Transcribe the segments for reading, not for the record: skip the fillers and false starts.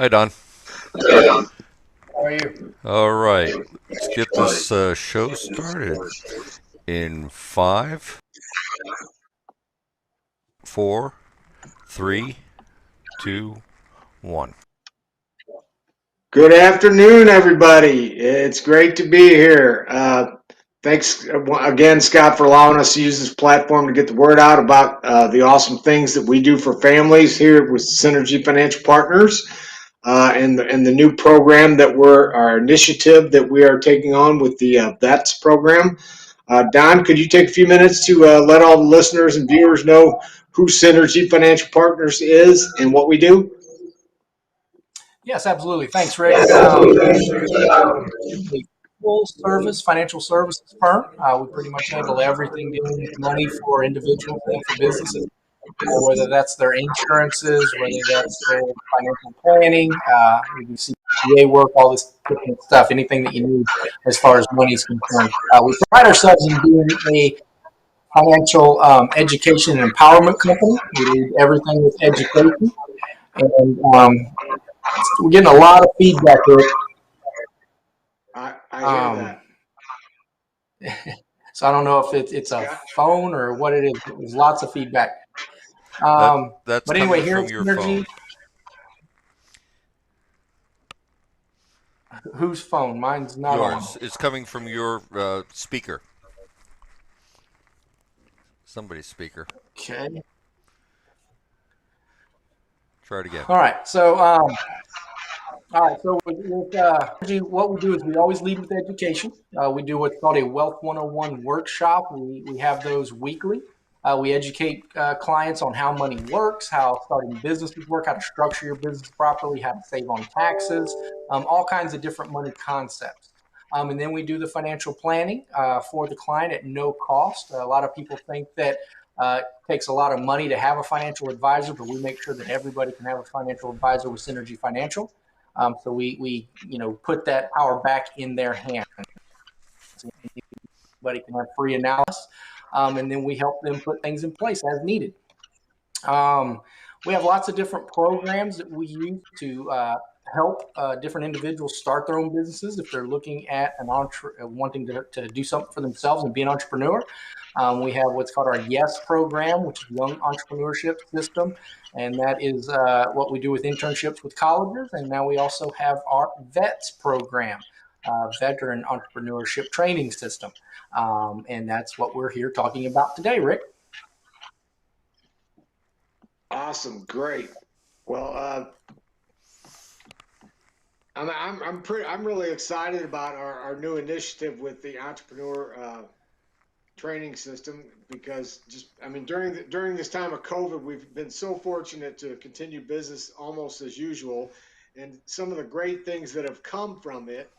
Hi, Don. How are you? All right, let's get this show started in five, four, three, two, one. Good afternoon, everybody. It's great to be here. Thanks again, Scott, for allowing us to use this platform to get the word out about the awesome things that we do for families here with Synergy Financial Partners, and the new program that our initiative that we are taking on with the V.E.T.S program. Don, could you take a few minutes to let all the listeners and viewers know who Synergy Financial Partners is and what we do? Yes, absolutely. Thanks, Rick. A full service financial services firm. We pretty much handle everything dealing with money for individuals and for businesses, whether that's their insurances, whether that's their financial planning, we do CPA work, all this different stuff, anything that you need as far as money is concerned. We pride ourselves in being a financial education and empowerment company. We lead everything with education, and we're getting a lot of feedback, Rick. I hear Um, that. so I don't know if it's a Scott? phone or what it is, but there's lots of feedback. That Um, that's but anyway, coming here at from your phone. Synergy, whose phone? Mine's not on. Yours. It's coming from your speaker. Somebody's speaker. Okay. Try it again. All right. So what we do is we always lead with education. We do what's called a Wealth 101 workshop. We have those weekly. We educate clients on how money works, how starting businesses work, how to structure your business properly, how to save on taxes, all kinds of different money concepts. And then we do the financial planning for the client at no cost. A lot of people think that it takes a lot of money to have a financial advisor, but we make sure that everybody can have a financial advisor with Synergy Financial. So we put that power back in their hands. Anybody can have free analysis, and then we help them put things in place as needed. We have lots of different programs that we use to help different individuals start their own businesses if they're looking at wanting to do something for themselves and be an entrepreneur. We have what's called our Yes program, which is Young Entrepreneurship System, and that is what we do with internships with colleges. And now we also have our V.E.T.S program, Veteran Entrepreneurship Training System, and that's what we're here talking about today, Rick. Awesome, great. Well, I'm really excited about our new initiative with the entrepreneur training system because during this time of COVID, we've been so fortunate to continue business almost as usual, and some of the great things that have come from it,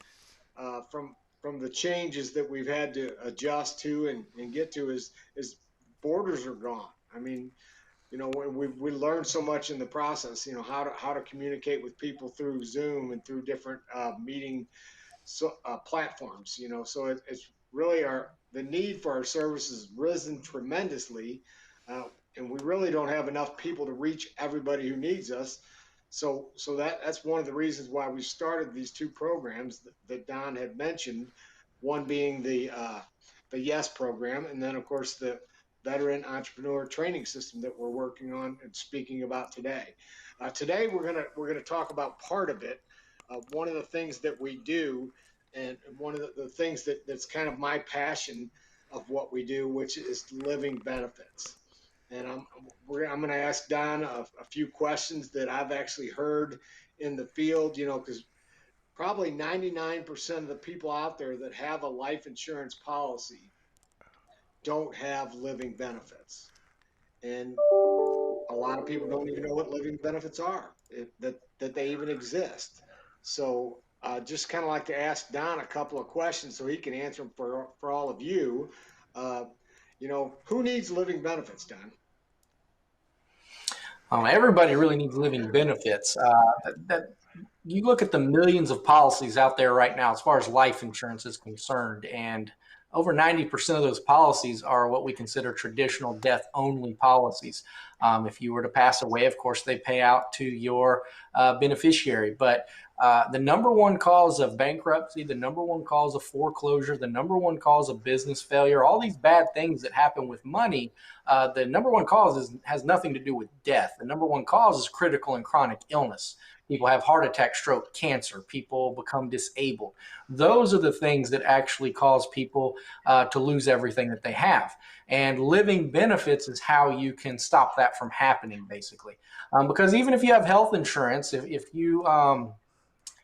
from the changes that we've had to adjust to and get to is borders are gone. I mean, we learned so much in the process, how to communicate with people through Zoom and through different meeting platforms, so it's really the need for our services risen tremendously, and we really don't have enough people to reach everybody who needs us. So that's one of the reasons why we started these two programs that Don had mentioned, one being the Yes program, and then of course the veteran entrepreneur training system that we're working on and speaking about today. Today we're gonna talk about part of it. One of the things that we do, and one of the things that's kind of my passion of what we do, which is living benefits. And I'm going to ask Don a few questions that I've actually heard in the field, because probably 99% of the people out there that have a life insurance policy don't have living benefits. And a lot of people don't even know what living benefits are, that they even exist. So just kind of like to ask Don a couple of questions so he can answer them for all of you. Uh, who needs living benefits, Don? Everybody really needs living benefits. You look at the millions of policies out there right now as far as life insurance is concerned, and over 90% of those policies are what we consider traditional death only policies. If you were to pass away, of course, they pay out to your beneficiary. But the number one cause of bankruptcy, the number one cause of foreclosure, the number one cause of business failure, all these bad things that happen with money, the number one cause has nothing to do with death. The number one cause is critical and chronic illness. People have heart attack, stroke, cancer. People become disabled. Those are the things that actually cause people to lose everything that they have. And living benefits is how you can stop that from happening, basically. Because even if you have health insurance, if you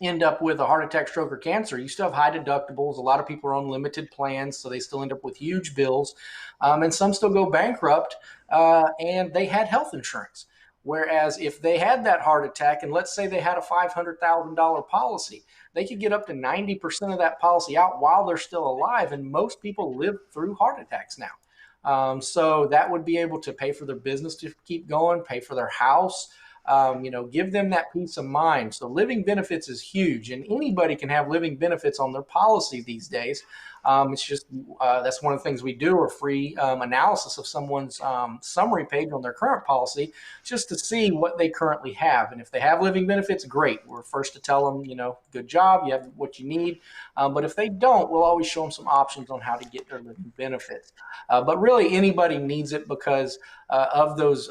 end up with a heart attack, stroke, or cancer, you still have high deductibles. A lot of people are on limited plans, so they still end up with huge bills. And some still go bankrupt, and they had health insurance. Whereas if they had that heart attack, and let's say they had a $500,000 policy, they could get up to 90% of that policy out while they're still alive. And most people live through heart attacks now. So that would be able to pay for their business to keep going, pay for their house, give them that peace of mind. So living benefits is huge, and anybody can have living benefits on their policy these days. It's just that's one of the things we do, a free analysis of someone's summary page on their current policy, just to see what they currently have. And if they have living benefits, great. We're first to tell them, good job, you have what you need. But if they don't, we'll always show them some options on how to get their living benefits. But really, anybody needs it because of those,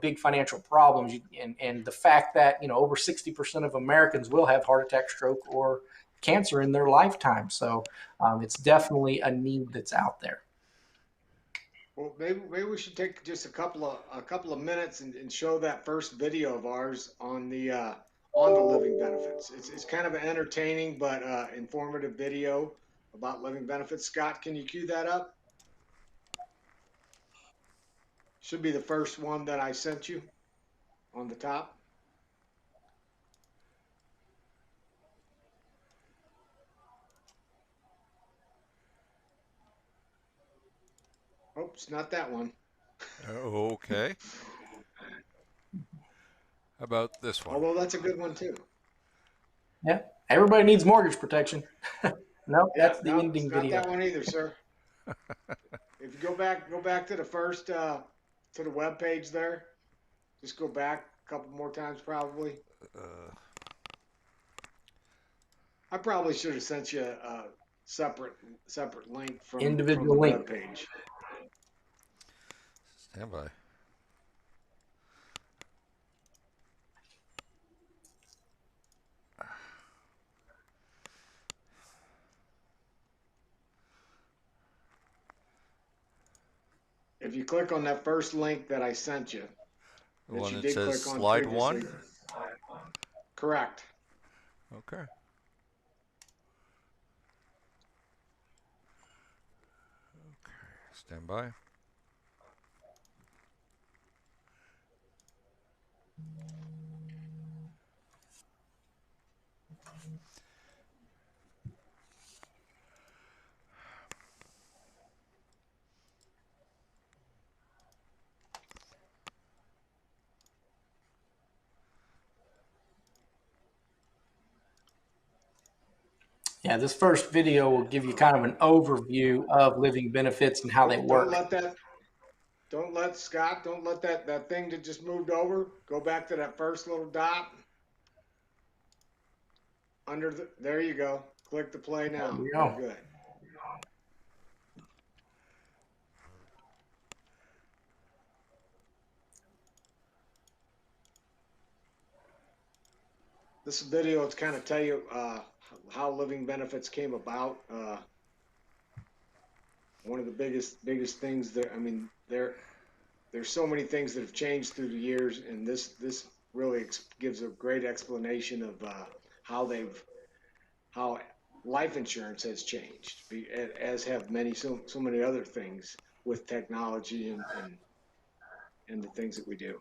big financial problems, and the fact that over 60% of Americans will have heart attack, stroke, or cancer in their lifetime. So it's definitely a need that's out there. Well, maybe we should take just a couple of minutes and show that first video of ours on the living benefits. It's kind of an entertaining but informative video about living benefits. Scott, can you cue that up? Should be the first one that I sent you on the top. Oops, not that one. Okay. How about this one? Although that's a good one too. Yeah, everybody needs mortgage protection. Nope, that's the ending it's not video. That one either, sir. If you go back to the first to the web page there, just go back a couple more times probably. I probably should have sent you a separate link from Individual the link. web page. Stand by. If you click on that first link that I sent you, The one that says slide one? Correct. Okay. Stand by. Yeah, this first video will give you kind of an overview of living benefits and how they work. Don't let that thing that just moved over, go back to that first little dot. There you go. Click the play now. There you go. Good. This video is kind of tell you how living benefits came about. One of the biggest things there. I mean, there's so many things that have changed through the years, and this really gives a great explanation of how life insurance has changed, as have so many other things with technology and the things that we do.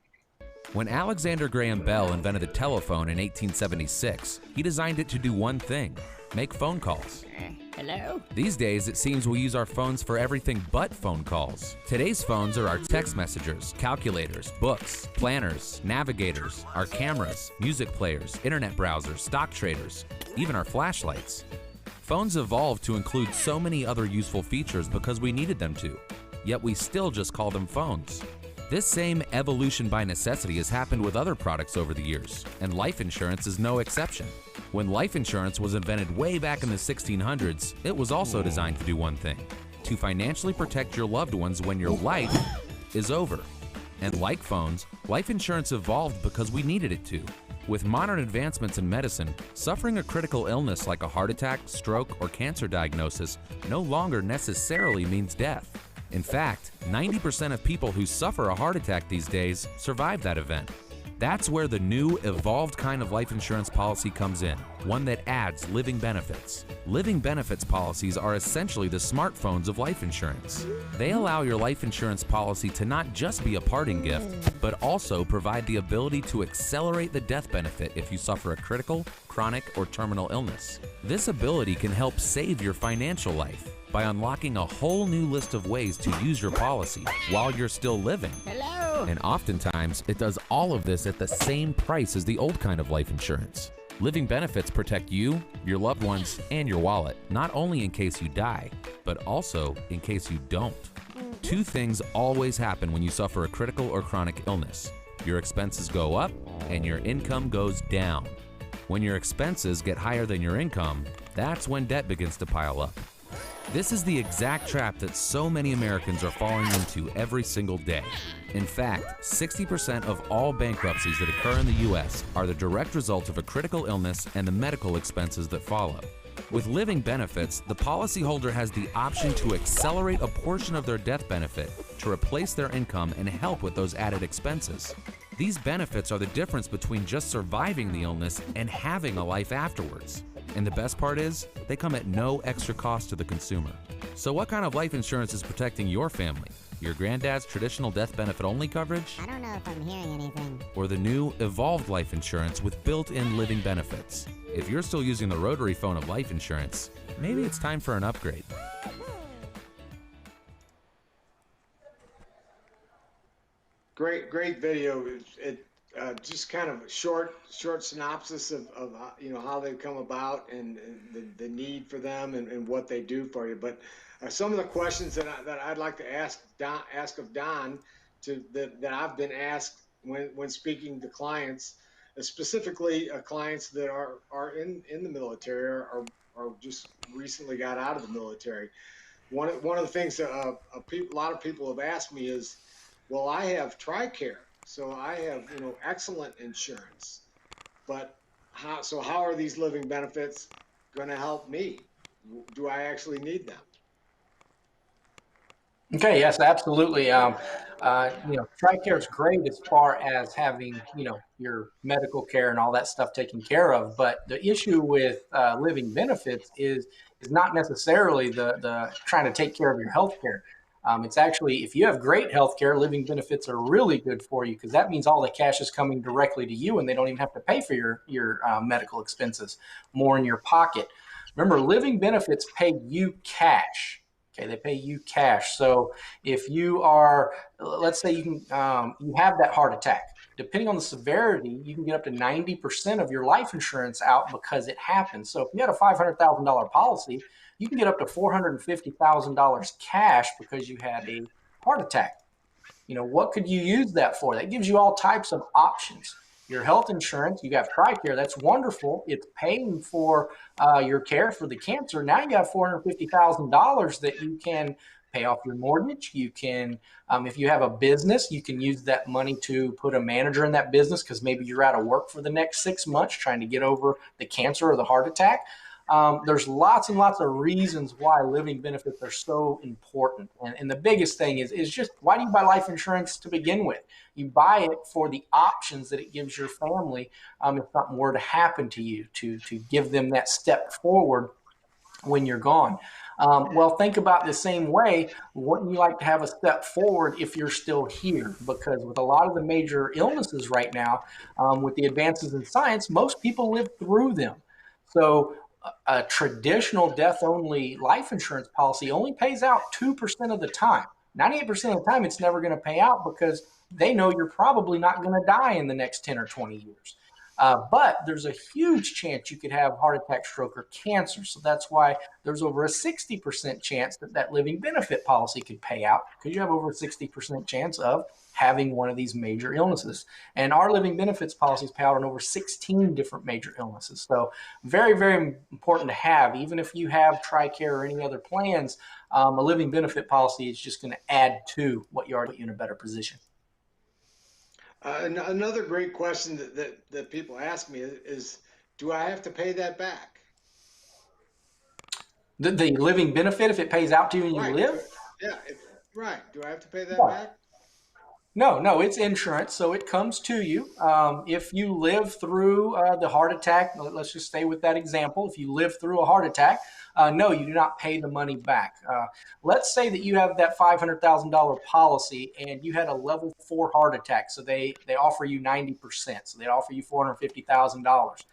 When Alexander Graham Bell invented the telephone in 1876, he designed it to do one thing: make phone calls. Hello? These days, it seems we use our phones for everything but phone calls. Today's phones are our text messengers, calculators, books, planners, navigators, our cameras, music players, internet browsers, stock traders, even our flashlights. Phones evolved to include so many other useful features because we needed them to, yet we still just call them phones. This same evolution by necessity has happened with other products over the years, and life insurance is no exception. When life insurance was invented way back in the 1600s, it was also designed to do one thing: to financially protect your loved ones when your life is over. And like phones, life insurance evolved because we needed it to. With modern advancements in medicine, suffering a critical illness like a heart attack, stroke, or cancer diagnosis no longer necessarily means death. In fact, 90% of people who suffer a heart attack these days survive that event. That's where the new, evolved kind of life insurance policy comes in, one that adds living benefits. Living benefits policies are essentially the smartphones of life insurance. They allow your life insurance policy to not just be a parting gift, but also provide the ability to accelerate the death benefit if you suffer a critical, chronic, or terminal illness. This ability can help save your financial life by unlocking a whole new list of ways to use your policy while you're still living. Hello? And oftentimes, it does all of this at the same price as the old kind of life insurance. Living benefits protect you, your loved ones, and your wallet, not only in case you die, but also in case you don't. Two things always happen when you suffer a critical or chronic illness. Your expenses go up, and your income goes down. When your expenses get higher than your income, that's when debt begins to pile up. This is the exact trap that so many Americans are falling into every single day. In fact, 60% of all bankruptcies that occur in the U.S. are the direct result of a critical illness and the medical expenses that follow. With living benefits, the policyholder has the option to accelerate a portion of their death benefit to replace their income and help with those added expenses. These benefits are the difference between just surviving the illness and having a life afterwards. And the best part is, they come at no extra cost to the consumer. So what kind of life insurance is protecting your family? Your granddad's traditional death benefit only coverage? I don't know if I'm hearing anything. Or the new evolved life insurance with built-in living benefits? If you're still using the rotary phone of life insurance, maybe it's time for an upgrade. Great video. It just kind of short synopsis of how they come about and the need for them and what they do for you. But some of the questions that I'd like to ask of Don that I've been asked when speaking to clients, specifically clients that are in the military or just recently got out of the military. One of the things that a lot of people have asked me is, well, I have TRICARE, so I have excellent insurance, but how are these living benefits going to help me? Do I actually need them? Okay, yes, absolutely. TRICARE is great as far as having, your medical care and all that stuff taken care of. But the issue with living benefits is not necessarily the trying to take care of your health care. It's actually, if you have great health care, living benefits are really good for you because that means all the cash is coming directly to you and they don't even have to pay for your medical expenses, more in your pocket. Remember, living benefits pay you cash. Okay, they pay you cash. So if you are, let's say you have that heart attack, depending on the severity, you can get up to 90% of your life insurance out because it happens. So if you had a $500,000 policy, you can get up to $450,000 cash because you had a heart attack. What could you use that for? That gives you all types of options. Your health insurance, you have TRICARE, that's wonderful. It's paying for your care for the cancer. Now you have $450,000 that you can pay off your mortgage. You can, if you have a business, you can use that money to put a manager in that business because maybe you're out of work for the next 6 months trying to get over the cancer or the heart attack. There's lots and lots of reasons why living benefits are so important. And the biggest thing is just, why do you buy life insurance to begin with? You buy it for the options that it gives your family if something were to happen to you, to give them that step forward when you're gone. Well, think about the same way. Wouldn't you like to have a step forward if you're still here? Because with a lot of the major illnesses right now, with the advances in science, most people live through them. So a traditional death-only life insurance policy only pays out 2% of the time. 98% of the time, it's never going to pay out because they know you're probably not going to die in the next 10 or 20 years. But there's a huge chance you could have heart attack, stroke, or cancer. So that's why there's over a 60% chance that that living benefit policy could pay out, because you have over a 60% chance of having one of these major illnesses. And our living benefits policies pay out on over 16 different major illnesses. So very, very important to have. Even if you have TRICARE or any other plans, a living benefit policy is just going to add to what you already put you in a better position. Another great question that people ask me is, do I have to pay that back? The living benefit, if it pays out to you and you Right. live? Yeah. Right. Do I have to pay that No. back? No, it's insurance, so it comes to you. If you live through the heart attack, let's just stay with that example. If you live through a heart attack, no, you do not pay the money back. Let's say that you have that $500,000 policy and you had a level 4 heart attack, so they offer you 90%, so they offer you $450,000.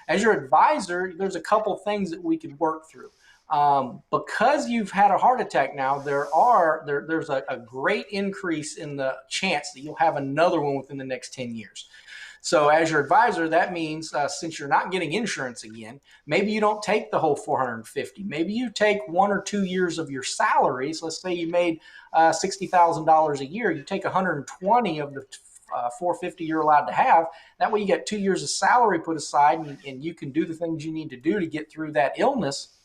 As your advisor, there's a couple things that we could work through. Because you've had a heart attack now, there's a great increase in the chance that you'll have another one within the next 10 years. So as your advisor, that means since you're not getting insurance again, maybe you don't take the whole 450. Maybe you take 1 or 2 years of your salaries. Let's say you made $60,000 a year. You take 120 of the 450 you're allowed to have. That way you get 2 years of salary put aside, and you can do the things you need to do to get through that illness.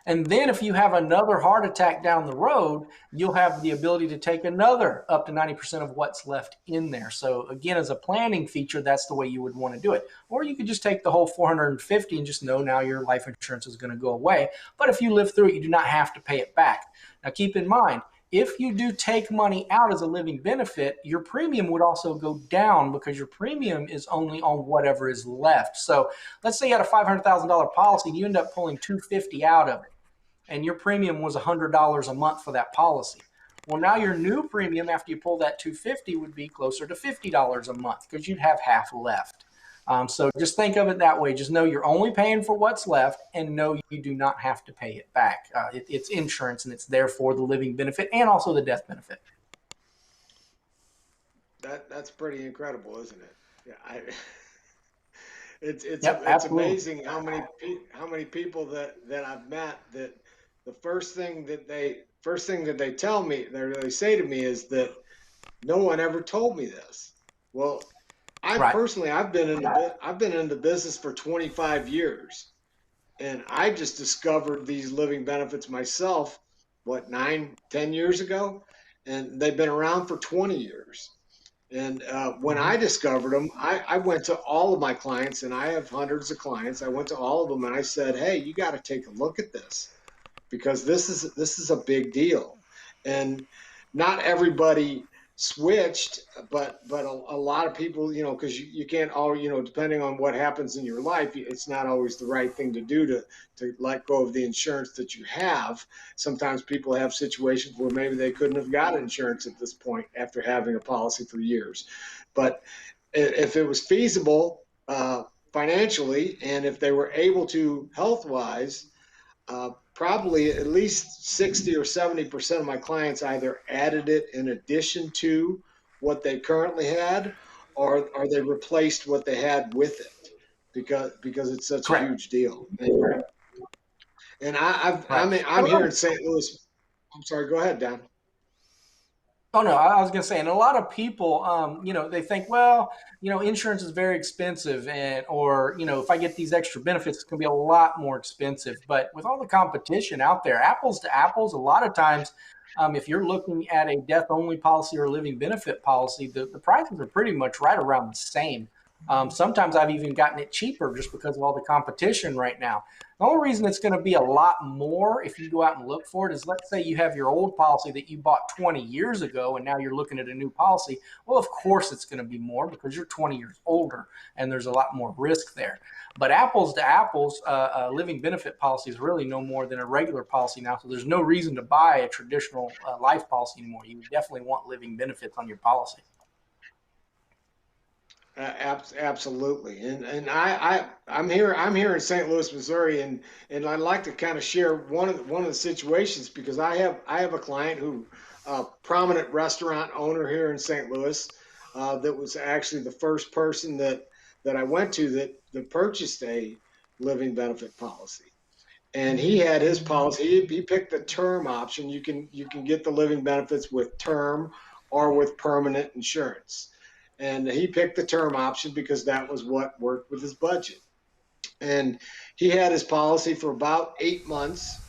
And then if you have another heart attack down the road, you'll have the ability to take another up to 90% of what's left in there. So again, as a planning feature, that's the way you would want to do it. Or you could just take the whole 450 and just know now your life insurance is going to go away. But if you live through it, you do not have to pay it back. Now keep in mind, if you do take money out as a living benefit, your premium would also go down because your premium is only on whatever is left. So let's say you had a $500,000 policy and you end up pulling $250 out of it, and your premium was $100 a month for that policy. Well, now your new premium after you pull that $250 would be closer to $50 a month because you'd have half left. So just think of it that way. Just know you're only paying for what's left, and no, you do not have to pay it back. It's insurance, and it's there for the living benefit and also the death benefit. That's pretty incredible, isn't it? Yeah, it's Absolutely. amazing how many people that I've met that the first thing that they tell me, they say to me is that no one ever told me this. Well, Right. I've been in the business for 25 years, and I just discovered these living benefits myself, what, 9, 10 years ago, and they've been around for 20 years. And when I discovered them, I went to all of my clients, and I have hundreds of clients. I went to all of them and I said, "Hey, you got to take a look at this because this is a big deal." And not everybody switched, but a lot of people, because you can't all, depending on what happens in your life, it's not always the right thing to do to let go of the insurance that you have. Sometimes people have situations where maybe they couldn't have got insurance at this point after having a policy for years. But if it was feasible financially, and if they were able to health wise, probably at least 60 or 70% of my clients either added it in addition to what they currently had, or they replaced what they had with it because it's such a Correct. huge deal. And Right. I'm here in St. Louis. I'm sorry. Go ahead, Dan. Oh no, I was going to say, and a lot of people, they think, well, insurance is very expensive, or if I get these extra benefits, it's going to be a lot more expensive. But with all the competition out there, apples to apples, a lot of times, if you're looking at a death-only policy or a living benefit policy, the prices are pretty much right around the same. Sometimes I've even gotten it cheaper just because of all the competition right now. The only reason it's going to be a lot more if you go out and look for it is, let's say you have your old policy that you bought 20 years ago and now you're looking at a new policy. Well, of course it's going to be more because you're 20 years older and there's a lot more risk there. But apples to apples, a living benefit policy is really no more than a regular policy now. So there's no reason to buy a traditional life policy anymore. You definitely want living benefits on your policy. Absolutely, and I'm here in St. Louis, Missouri, and I'd like to kind of share one of the situations because I have a client who, prominent restaurant owner here in St. Louis, that was actually the first person that that I went to that purchased a living benefit policy. And he had his policy. He picked the term option. You can get the living benefits with term or with permanent insurance. And he picked the term option because that was what worked with his budget. And he had his policy for about 8 months.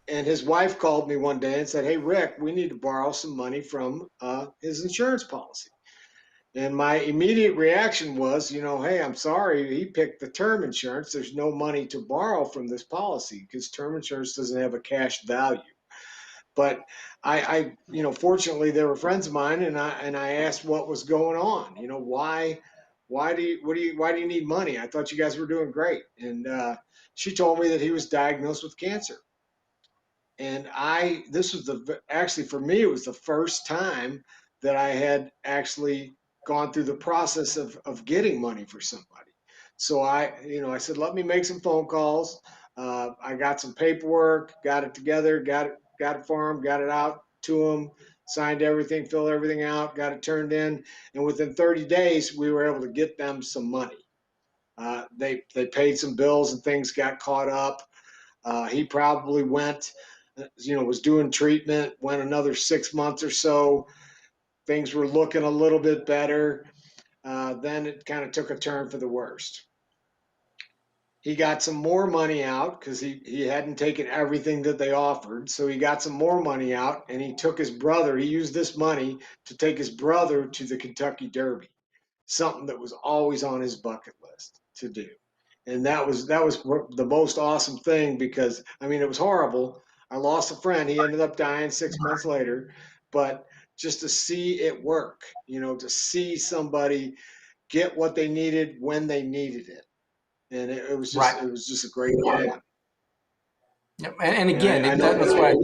And his wife called me one day and said, "Hey, Rick, we need to borrow some money from his insurance policy." And my immediate reaction was, hey, I'm sorry, he picked the term insurance. There's no money to borrow from this policy because term insurance doesn't have a cash value. But fortunately, they were friends of mine, and I asked what was going on. Why do you need money? I thought you guys were doing great. And she told me that he was diagnosed with cancer. And this was actually for me, it was the first time that I had actually gone through the process of getting money for somebody. So I said, let me make some phone calls. I got some paperwork, got it together, got it for him, got it out to him, signed everything, filled everything out, got it turned in. And within 30 days, we were able to get them some money. They paid some bills and things got caught up. He probably went, was doing treatment, went another 6 months or so. Things were looking a little bit better. Then it kind of took a turn for the worst. He got some more money out because he hadn't taken everything that they offered. So he got some more money out, and he took his brother. He used this money to take his brother to the Kentucky Derby, something that was always on his bucket list to do. And that was the most awesome thing because, it was horrible. I lost a friend. He ended up dying 6 months later. But just to see it work, to see somebody get what they needed when they needed it. And it was just Right. it was just a great time. Yep. And again, I know that's why.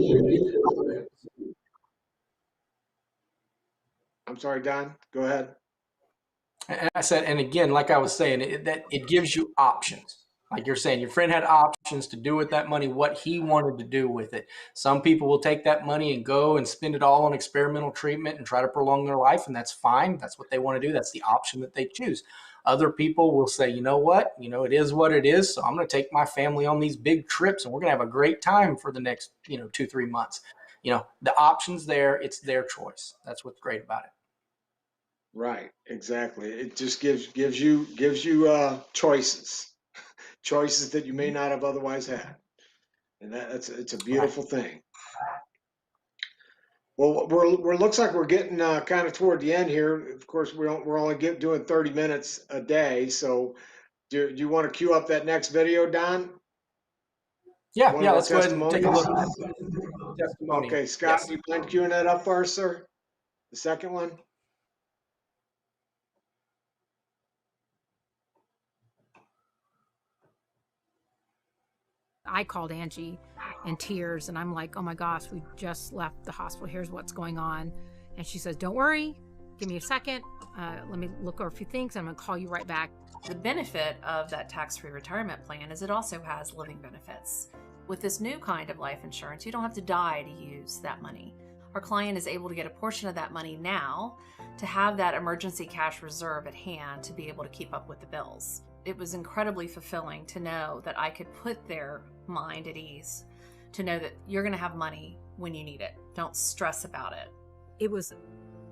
I'm sorry, Don. Go ahead. And I said, and again, like I was saying, it gives you options. Like you're saying, your friend had options to do with that money what he wanted to do with it. Some people will take that money and go and spend it all on experimental treatment and try to prolong their life, and that's fine. That's what they want to do. That's the option that they choose. Other people will say, you know what? It is what it is. So I'm going to take my family on these big trips, and we're going to have a great time for the next, 2-3 months. The options there. It's their choice. That's what's great about it. Right, exactly. It just gives you choices that you may not have otherwise had, and it's a beautiful thing. Well, we're looks like we're getting kind of toward the end here. Of course, we're only doing 30 minutes a day. So, do you want to queue up that next video, Don? Yeah, One of our let's go ahead and take a look. Testimony. Okay, Scott, Yes. you mind queuing that up for us, sir? The second one. I called Angie in tears, and I'm like, oh my gosh, we just left the hospital. Here's what's going on. And she says, don't worry, give me a second. Let me look over a few things. I'm going to call you right back. The benefit of that tax-free retirement plan is it also has living benefits. With this new kind of life insurance, you don't have to die to use that money. Our client is able to get a portion of that money now to have that emergency cash reserve at hand to be able to keep up with the bills. It was incredibly fulfilling to know that I could put their mind at ease, to know that you're going to have money when you need it. Don't stress about it. It was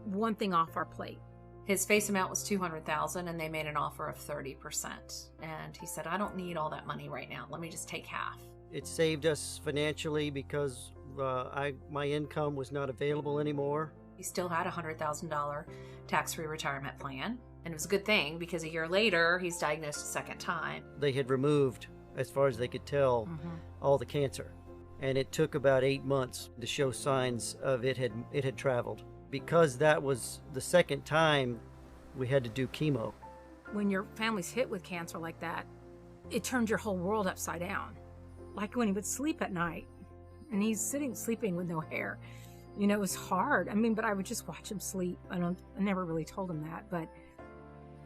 one thing off our plate. His face amount was $200,000, and they made an offer of 30%. And he said, I don't need all that money right now. Let me just take half. It saved us financially because my income was not available anymore. He still had a $100,000 tax-free retirement plan. And it was a good thing because a year later, he's diagnosed a second time. They had removed, as far as they could tell, all the cancer. And it took about 8 months to show signs of it had traveled. Because that was the second time we had to do chemo. When your family's hit with cancer like that, it turns your whole world upside down. Like when he would sleep at night and he's sleeping with no hair. It was hard. But I would just watch him sleep. I never really told him that, but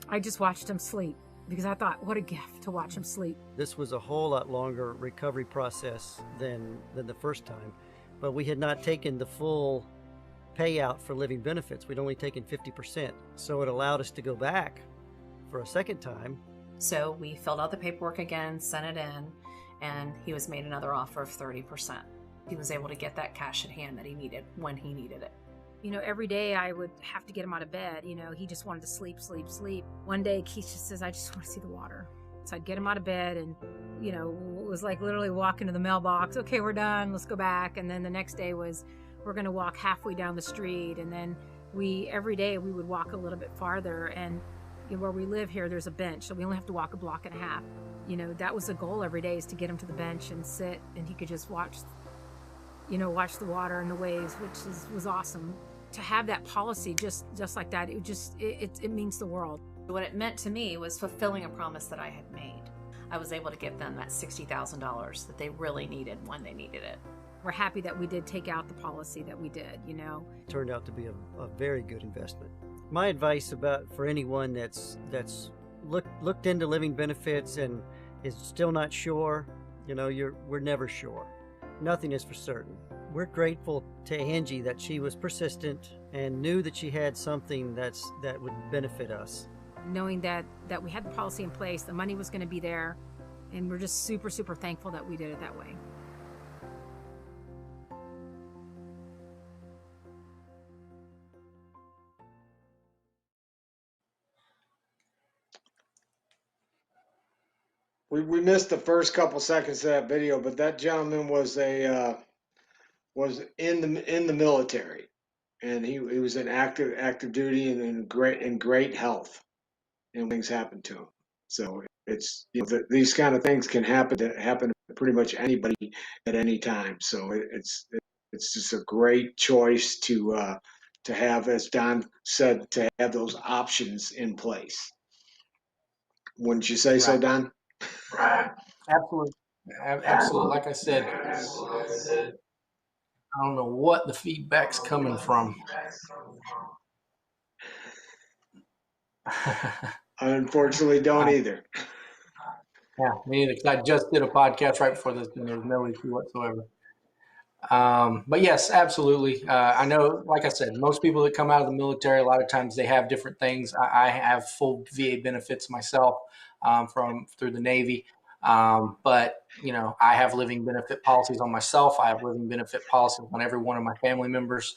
I just watched him sleep because I thought, what a gift to watch him sleep. This was a whole lot longer recovery process than the first time, but we had not taken the full payout for living benefits. We'd only taken 50%. So it allowed us to go back for a second time. So we filled out the paperwork again, sent it in, and he was made another offer of 30%. He was able to get that cash at hand that he needed when he needed it. You know, every day I would have to get him out of bed. You know, he just wanted to sleep, sleep, sleep. One day Keith just says, I just want to see the water. So I'd get him out of bed and, you know, it was like literally walking to the mailbox. Okay, we're done. Let's go back. And then the next day was, we're going to walk halfway down the street. And then every day we would walk a little bit farther. And you know, where we live here, there's a bench. So we only have to walk a block and a half. You know, that was the goal every day, is to get him to the bench and sit, and he could just watch the water and the waves, which was awesome. To have that policy just like that, it means the world. What it meant to me was fulfilling a promise that I had made. I was able to give them that $60,000 that they really needed when they needed it. We're happy that we did take out the policy that we did, you know. It turned out to be a very good investment. My advice for anyone that's looked into living benefits and is still not sure, you know, we're never sure. Nothing is for certain. We're grateful to Angie that she was persistent and knew that she had something that would benefit us. Knowing that we had the policy in place, the money was going to be there, and we're just super, super thankful that we did it that way. We missed the first couple seconds of that video, but that gentleman was in the military, and he was in active duty and in great health, and things happened to him. So it's, you know, these kind of things can happen to pretty much anybody at any time. So it's just a great choice to have, as Don said, to have those options in place. Wouldn't you say so, Don? Absolutely. Absolutely. Like I said, I don't know what the feedback's coming from. I unfortunately don't either. Yeah, me neither. 'Cause I just did a podcast right before this, and there's no issue whatsoever. But yes, absolutely. I know, like I said, most people that come out of the military, a lot of times they have different things. I have full VA benefits myself through the Navy. But, you know, I have living benefit policies on myself. I have living benefit policies on every one of my family members.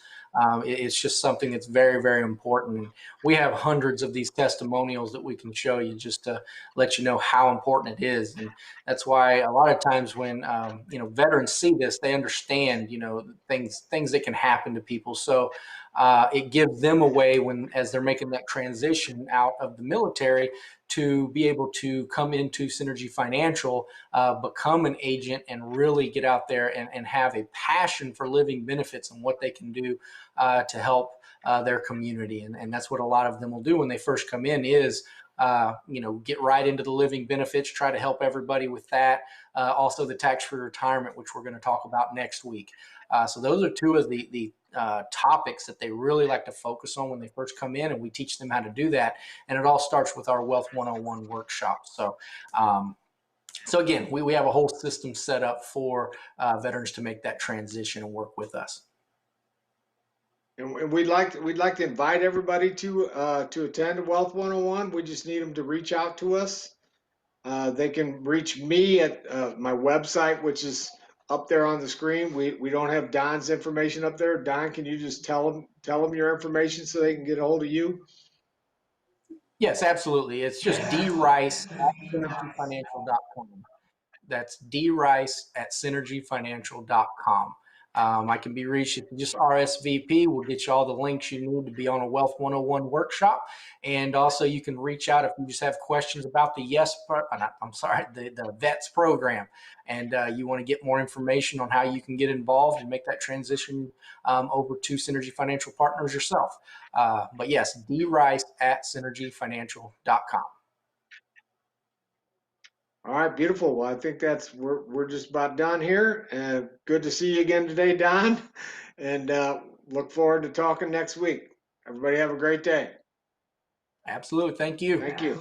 It's just something that's very, very important. We have hundreds of these testimonials that we can show you just to let you know how important it is. And that's why a lot of times when, you know, veterans see this, they understand, you know, things that can happen to people. So it gives them a way as they're making that transition out of the military to be able to come into Synergy Financial, become an agent, and really get out there and have a passion for living benefits and what they can do to help their community. And that's what a lot of them will do when they first come in is, you know, get right into the living benefits, try to help everybody with that. Also the tax-free retirement, which we're going to talk about next week. So those are two of the topics that they really like to focus on when they first come in, and we teach them how to do that. And it all starts with our Wealth 101 workshop. So, so again, we have a whole system set up for veterans to make that transition and work with us. And we'd like to invite everybody to attend Wealth 101. We just need them to reach out to us. They can reach me at my website, which is up there on the screen. We don't have Don's information up there. Don, can you just tell them your information so they can get a hold of you? Yes, absolutely. It's just drice@synergyfinancial.com. That's drice@synergyfinancial.com. I can be reached if you just RSVP. We'll get you all the links you need to be on a Wealth 101 workshop. And also you can reach out if you just have questions about the the V.E.T.S program. And you want to get more information on how you can get involved and make that transition over to Synergy Financial Partners yourself. But yes, drice@synergyfinancial.com. All right, beautiful. Well, I think we're just about done here. Good to see you again today, Don, and look forward to talking next week. Everybody have a great day. Absolutely. Thank you. Thank you.